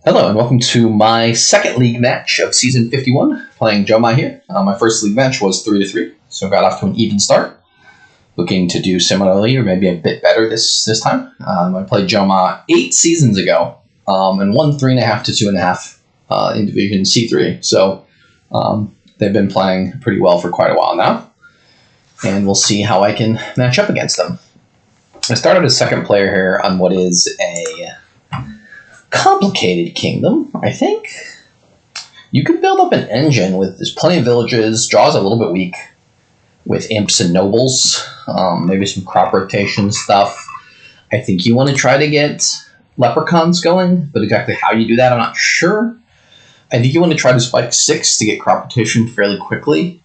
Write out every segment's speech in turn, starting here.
Hello and welcome to my second league match of season 51, playing JoMa here. My first league match was 3-3, so got off to an even start. Looking to do similarly, or maybe a bit better this time. I played JoMa 8 seasons ago, and won 3.5 to 2.5 in Division C3. So they've been playing pretty well for quite a while now, and we'll see how I can match up against them. I started as second player here on what is a complicated kingdom, I think. You can build up an engine with there's plenty of villages. Draw's a little bit weak with imps and nobles. Maybe some crop rotation stuff. I think you want to try to get leprechauns going, but exactly how you do that, I'm not sure. I think you want to try to spike 6 to get crop rotation fairly quickly.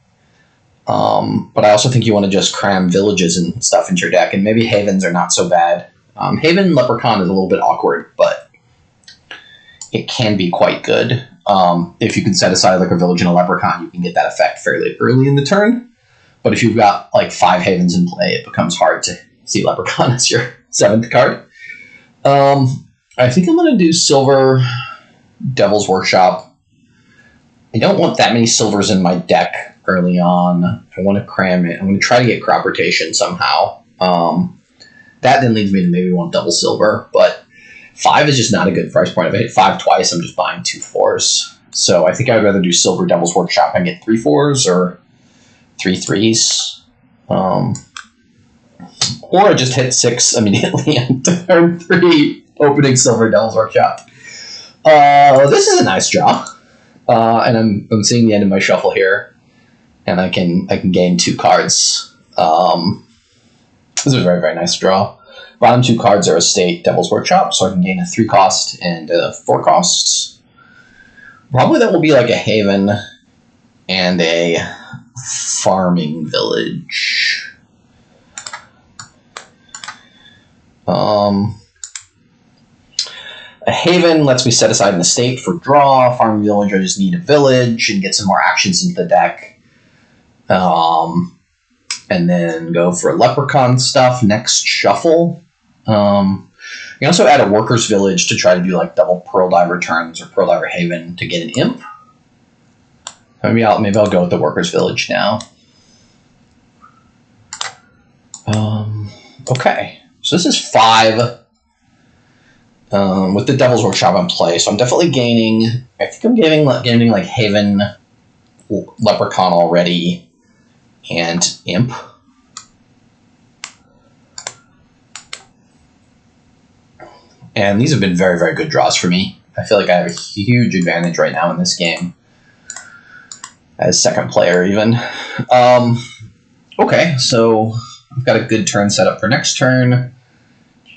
But I also think you want to just cram villages and stuff into your deck, and maybe havens are not so bad. Haven leprechaun is a little bit awkward, but it can be quite good. If you can set aside like a village and a leprechaun, you can get that effect fairly early in the turn. But if you've got like 5 havens in play, it becomes hard to see leprechaun as your 7th card. I think I'm going to do silver Devil's Workshop. I don't want that many silvers in my deck early on. I want to cram it. I'm going to try to get crop rotation somehow. That then leads me to maybe want double silver, but 5 is just not a good price point. If I hit 5 twice, I'm just buying 2 4s. So I think I would rather do silver Devil's Workshop and get 3 4s or 3 3s. Or I just hit 6 immediately on turn 3, opening silver Devil's Workshop. This is a nice draw. And I'm seeing the end of my shuffle here, and I can gain 2 cards. This is a very, very nice draw. Bottom 2 cards are Estate, Devil's Workshop, so I can gain a 3 cost and a 4 cost. Probably that will be like a Haven and a Farming Village. A Haven lets me set aside an estate for draw. Farming Village, I just need a village and get some more actions into the deck. And then go for Leprechaun stuff next shuffle. You can also add a Workers Village to try to do like double Pearl Diver turns or Pearl Diver Haven to get an imp. Maybe I'll go with the Workers Village now. Okay, so this is 5. With the Devil's Workshop in play, so I'm definitely gaining. I think I'm gaining like Haven, Leprechaun already, and Imp. And these have been very, very good draws for me. I feel like I have a huge advantage right now in this game, as second player even. Okay, so I've got a good turn set up for next turn.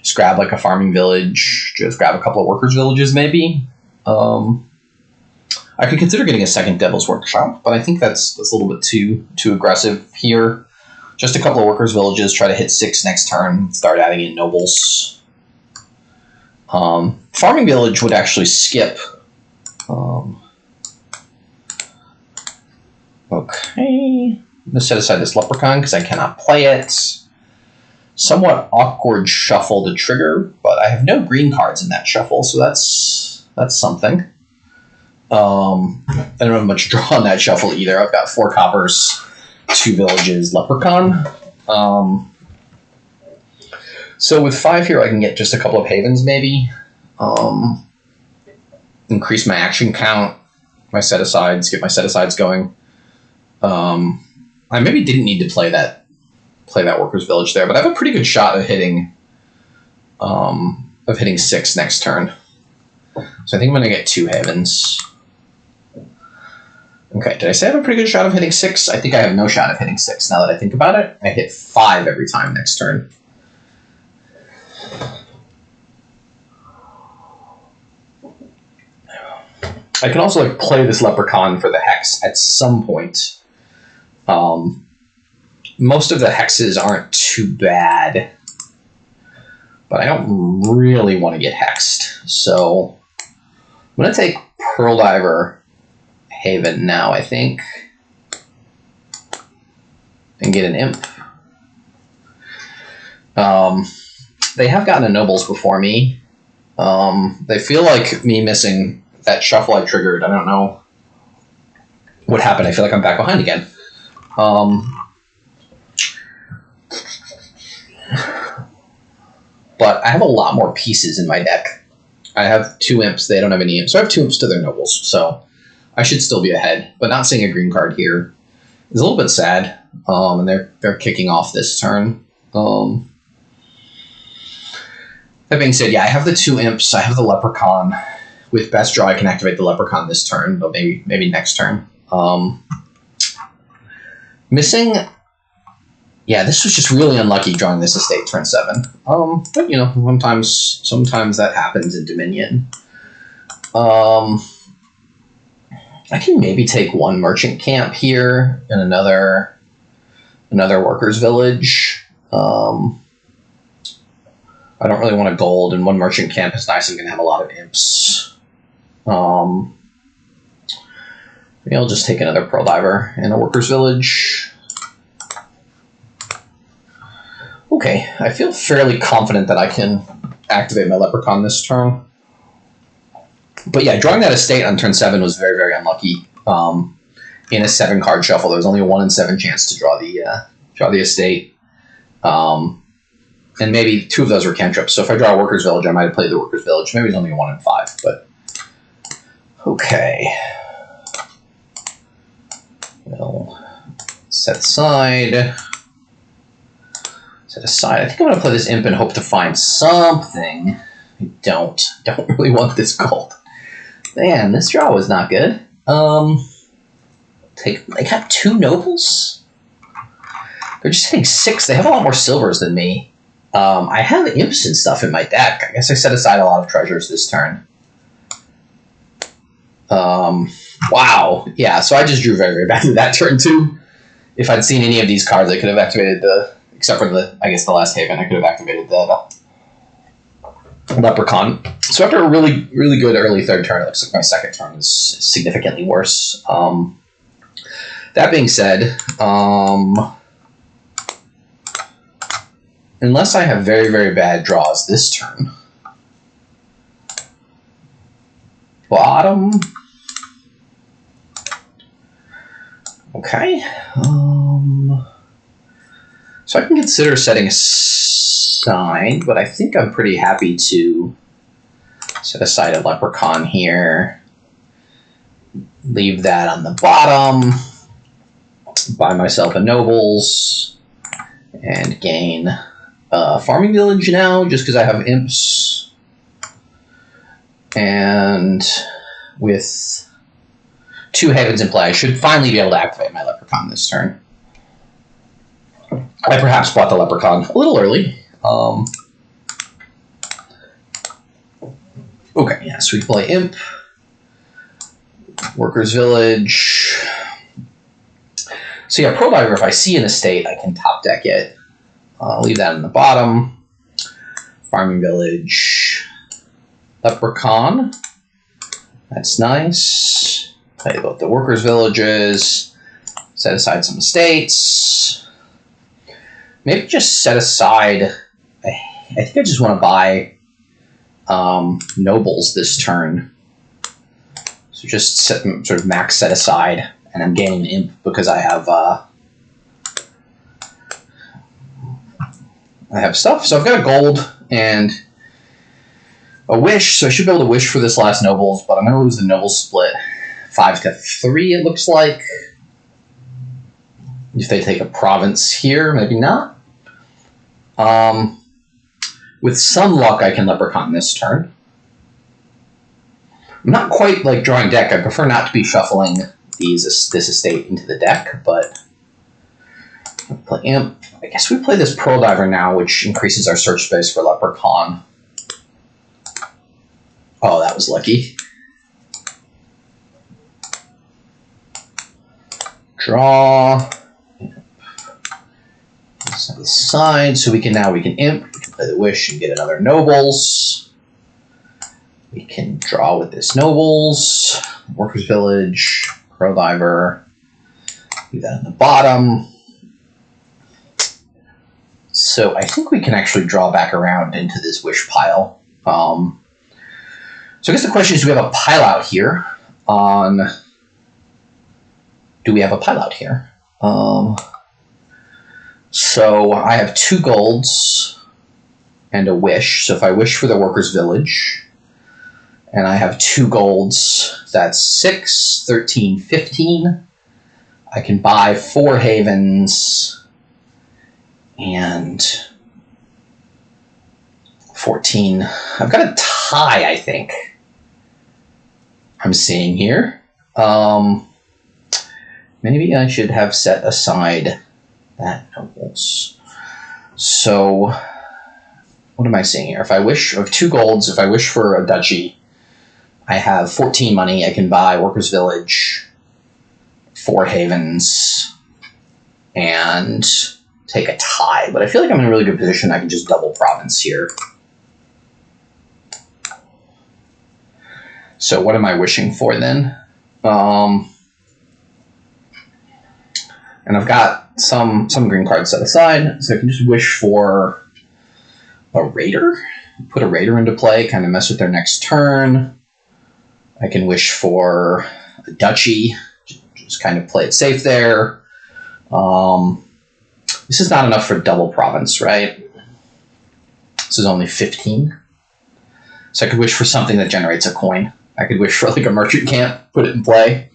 Just grab like a farming village. Just grab a couple of workers' villages, maybe. I could consider getting a second Devil's Workshop, but I think that's a little bit too aggressive here. Just a couple of workers' villages. Try to hit 6 next turn. Start adding in nobles. Farming village would actually skip. Okay. I'm going to set aside this leprechaun because I cannot play it. Somewhat awkward shuffle to trigger, but I have no green cards in that shuffle, so that's something. I don't have much draw on that shuffle either. I've got 4 coppers, 2 villages, leprechaun. So with 5 here, I can get just a couple of havens maybe. Increase my action count, my set-asides, get my set-asides going. I maybe didn't need to play that workers village there, but I have a pretty good shot of hitting 6 next turn. So I think I'm going to get 2 havens. Okay, did I say I have a pretty good shot of hitting 6? I think I have no shot of hitting 6 now that I think about it. I hit 5 every time next turn. I can also like play this leprechaun for the hex at some point. Most of the hexes aren't too bad, but I don't really want to get hexed. So I'm going to take Pearl Diver Haven now, I think, and get an imp. They have gotten a nobles before me, They feel like me missing that shuffle I triggered. I don't know what happened. I feel like I'm back behind again. But I have a lot more pieces in my deck. I have 2 imps. They don't have any imps. So I have 2 imps to their nobles. So I should still be ahead. But not seeing a green card here is a little bit sad. And they're kicking off this turn. That being said, yeah, I have the 2 imps. I have the leprechaun. With best draw, I can activate the leprechaun this turn, but maybe next turn. Missing. Yeah, this was just really unlucky drawing this estate turn 7. But you know, sometimes that happens in Dominion. I can maybe take 1 merchant camp here and another workers' village. I don't really want a gold, and 1 merchant camp is nice. I'm going to have a lot of imps. Maybe I'll just take another pearl diver and a workers' village. Okay, I feel fairly confident that I can activate my leprechaun this turn. But yeah, drawing that estate on turn 7 was very, very unlucky. In a 7-card shuffle, there was only a 1 in 7 chance to draw the estate. And maybe 2 of those were cantrips. So if I draw a workers' village, I might have played the workers' village. Maybe it's only a 1 in 5, but okay. We'll set aside. I think I'm going to play this imp and hope to find something. I don't really want this gold. Man, this draw was not good. They have 2 nobles? They're just hitting 6. They have a lot more silvers than me. I have imps and stuff in my deck. I guess I set aside a lot of treasures this turn. Wow. Yeah, so I just drew very, very badly that turn too. If I'd seen any of these cards, I could have activated except for the last Haven, I could have activated the Leprechaun. So after a really, really good early 3rd turn, it looks like my 2nd turn is significantly worse. That being said, unless I have very, very bad draws this turn, bottom. Okay. So I can consider setting aside, but I think I'm pretty happy to set aside a leprechaun here. Leave that on the bottom. Buy myself a nobles. And gain a farming village now, just because I have imps. And with 2 havens in play, I should finally be able to activate my leprechaun this turn. I perhaps bought the leprechaun a little early. Okay, yeah, so we play imp. Workers' village. So yeah, Pearl Diver, if I see an estate, I can top deck it. Leave that in the bottom. Farming village. Leprechaun. That's nice. Play both the workers' villages. Set aside some estates. Maybe just set aside. I think I just want to buy nobles this turn. So just sort of max set aside, and I'm gaining an imp because I have stuff. So I've got a gold and a wish, so I should be able to wish for this last nobles, but I'm going to lose the nobles split 5-3. It looks like. If they take a province here, maybe not. With some luck, I can leprechaun this turn. I'm not quite like drawing deck. I prefer not to be shuffling this estate into the deck, but I'll play imp. I guess we play this Pearl Diver now, which increases our search space for leprechaun. Oh, that was lucky. Draw. Set aside, so we can imp. We can play the wish and get another nobles. We can draw with this nobles. Workers' village. Pearl Diver. Leave that in the bottom. So I think we can actually draw back around into this wish pile. So I guess the question is, do we have a pile out here on... Do we have a pile out here? So I have 2 golds and a wish. So if I wish for the workers' village, and I have 2 golds, that's 6, 13, 15. I can buy 4 havens and 14. I've got a tie, I think. I'm seeing here. Maybe I should have set aside that nobles. So, what am I seeing here? If I wish, I have 2 golds. If I wish for a duchy, I have 14 money. I can buy workers' village, 4 havens, and take a tie. But I feel like I'm in a really good position. I can just double province here. So what am I wishing for then? And I've got some green cards set aside, so I can just wish for a raider. Put a raider into play, kind of mess with their next turn. I can wish for a duchy, just kind of play it safe there. This is not enough for double province, right? This is only 15. So I could wish for something that generates a coin. I could wish for like a merchant camp, put it in play,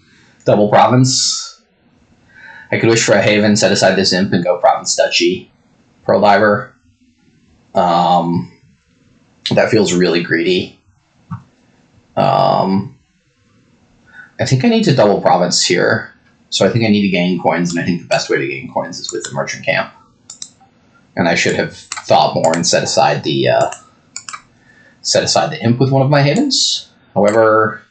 double province. I could wish for a haven, set aside this imp, and go province duchy. Pearl diver. That feels really greedy. I think I need to double province here. So I think I need to gain coins, and I think the best way to gain coins is with the merchant camp. And I should have thought more and set aside the imp with one of my havens. However,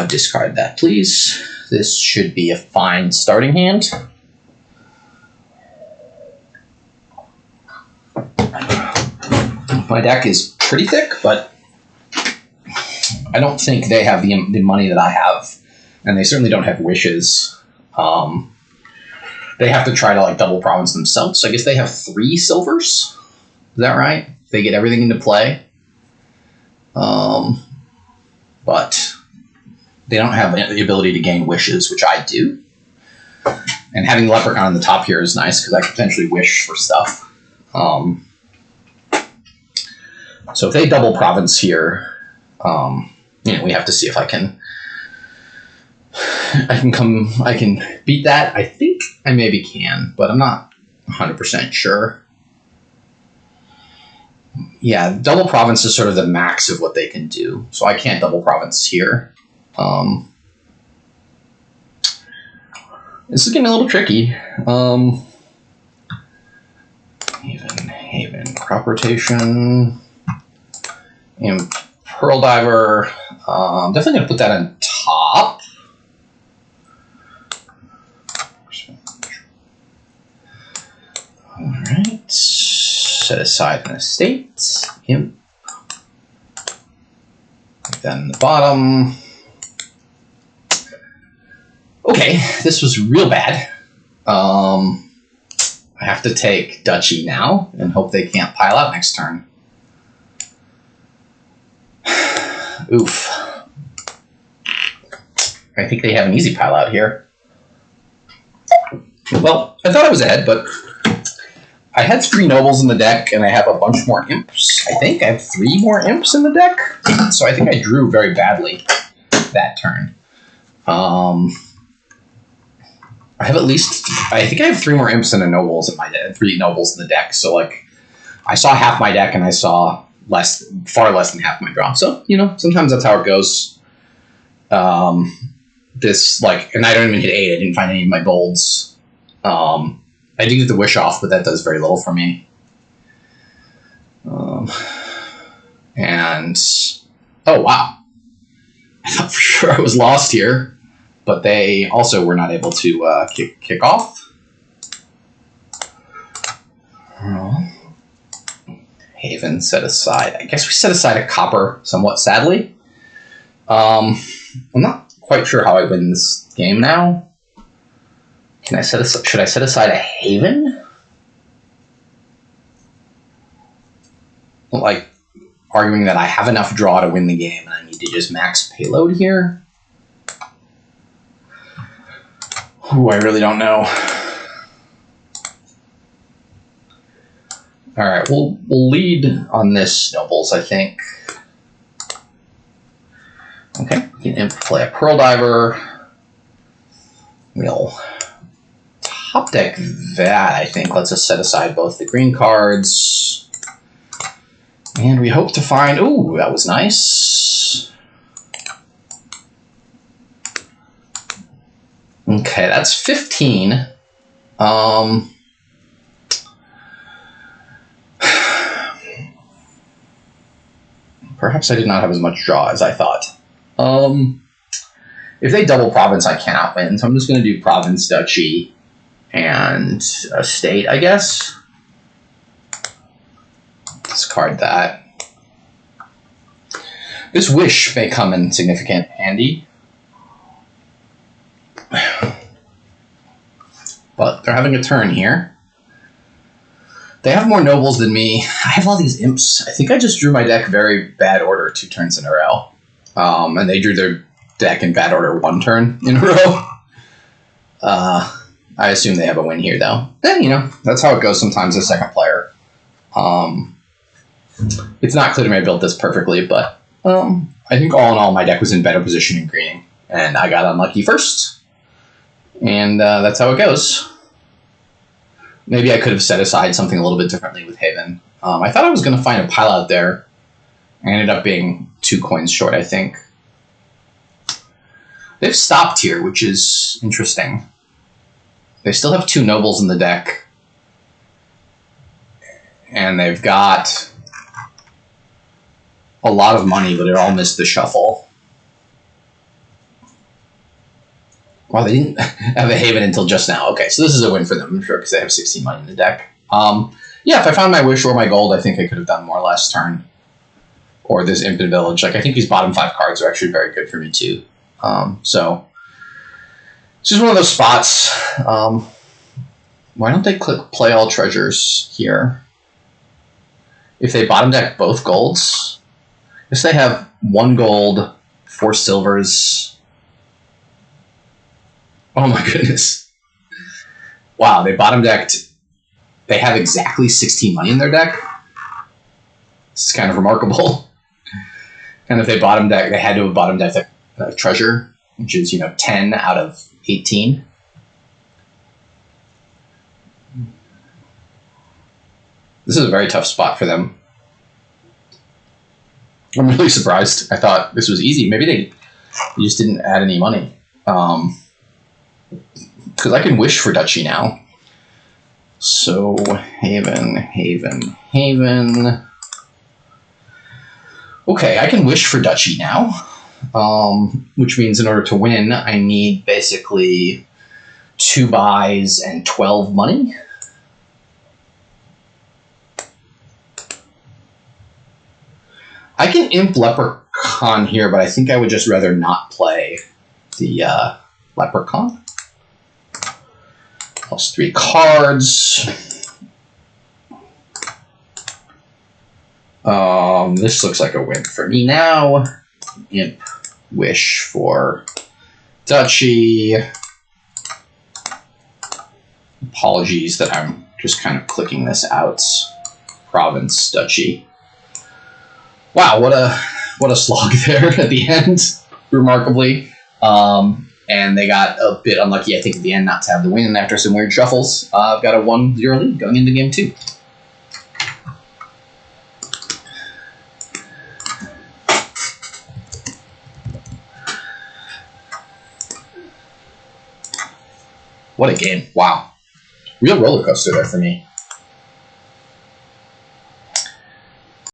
discard that, please. This should be a fine starting hand. My deck is pretty thick, but I don't think they have the money that I have, and they certainly don't have wishes. They have to try to like double province themselves. So I guess they have 3 silvers. Is that right? They get everything into play. But they don't have the ability to gain wishes, which I do. And having Leprechaun on the top here is nice because I can potentially wish for stuff. So if they double province here, we have to see if I can beat that. I think I maybe can, but I'm not 100% sure. Yeah, double province is sort of the max of what they can do. So I can't double province here. This is getting a little tricky. Haven, crop rotation, and pearl diver. Definitely gonna put that on top. All right. Set aside an estate. Imp. Put that in the bottom. Okay, this was real bad. I have to take duchy now and hope they can't pile out next turn. Oof. I think they have an easy pile out here. Well, I thought I was ahead, but I had 3 nobles in the deck, and I have a bunch more imps. I think I have 3 more imps in the deck, so I think I drew very badly that turn. I think I have 3 more imps than a nobles in my deck, 3 nobles in the deck. So like, I saw half my deck, and I saw far less than half my draw. So sometimes that's how it goes. And I don't even hit 8. I didn't find any of my golds. I do get the wish off, but that does very little for me. And oh wow, I thought for sure I was lost here, but they also were not able to kick off. Haven set aside. I guess we set aside a copper, somewhat sadly. I'm not quite sure how I win this game now. Should I set aside a haven? Like, arguing that I have enough draw to win the game and I need to just max payload here. Ooh, I really don't know. All right, we'll lead on this nobles, I think. Okay, we can play a Pearl Diver. We'll top deck that, I think. Let's just set aside both the green cards. And we hope to find... Ooh, that was nice. Okay, that's 15. Perhaps I did not have as much draw as I thought. If they double province, I cannot win. So I'm just going to do province, duchy, and a state, I guess. Discard that. This wish may come in significant handy. But they're having a turn here. They have more nobles than me. I have all these imps. I think I just drew my deck very bad order 2 turns in a row. And they drew their deck in bad order 1 turn in a row. I assume they have a win here, though. And, you know, that's how it goes sometimes as second player. It's not clear to me I built this perfectly, but I think all in all, my deck was in better position in greening. And I got unlucky first. And that's how it goes. Maybe I could have set aside something a little bit differently with Haven. I thought I was going to find a pile out there. I ended up being 2 coins short, I think. They've stopped here, which is interesting. They still have 2 nobles in the deck. And they've got a lot of money, but it all missed the shuffle. Well, they didn't have a Haven until just now. Okay, so this is a win for them, I'm sure, because they have 16 money in the deck. Yeah, if I found my wish or my gold, I think I could have done more last turn. Or this Imp in Village. Like, I think these bottom 5 cards are actually very good for me, too. So, it's just one of those spots. Why don't they click Play All Treasures here? If they bottom deck both golds, I guess they have 1 gold, 4 silvers. Oh my goodness. Wow, they bottom decked. They have exactly 16 money in their deck. This is kind of remarkable. And if they bottom deck, they had to have bottom decked a treasure, which is, 10 out of 18. This is a very tough spot for them. I'm really surprised. I thought this was easy. Maybe they just didn't add any money. Because I can wish for duchy now. So, Haven. Okay, I can wish for duchy now. Which means in order to win, I need basically 2 buys and 12 money. I can Imp Leprechaun here, but I think I would just rather not play the Leprechaun. Plus 3 cards. This looks like a win for me now. Imp Wish for duchy. Apologies that I'm just kind of clicking this out. Province, duchy. Wow, what a slog there at the end, remarkably. And they got a bit unlucky, I think, at the end not to have the win after some weird shuffles. I've got a 1-0 lead going into game 2. What a game. Wow. Real roller coaster there for me.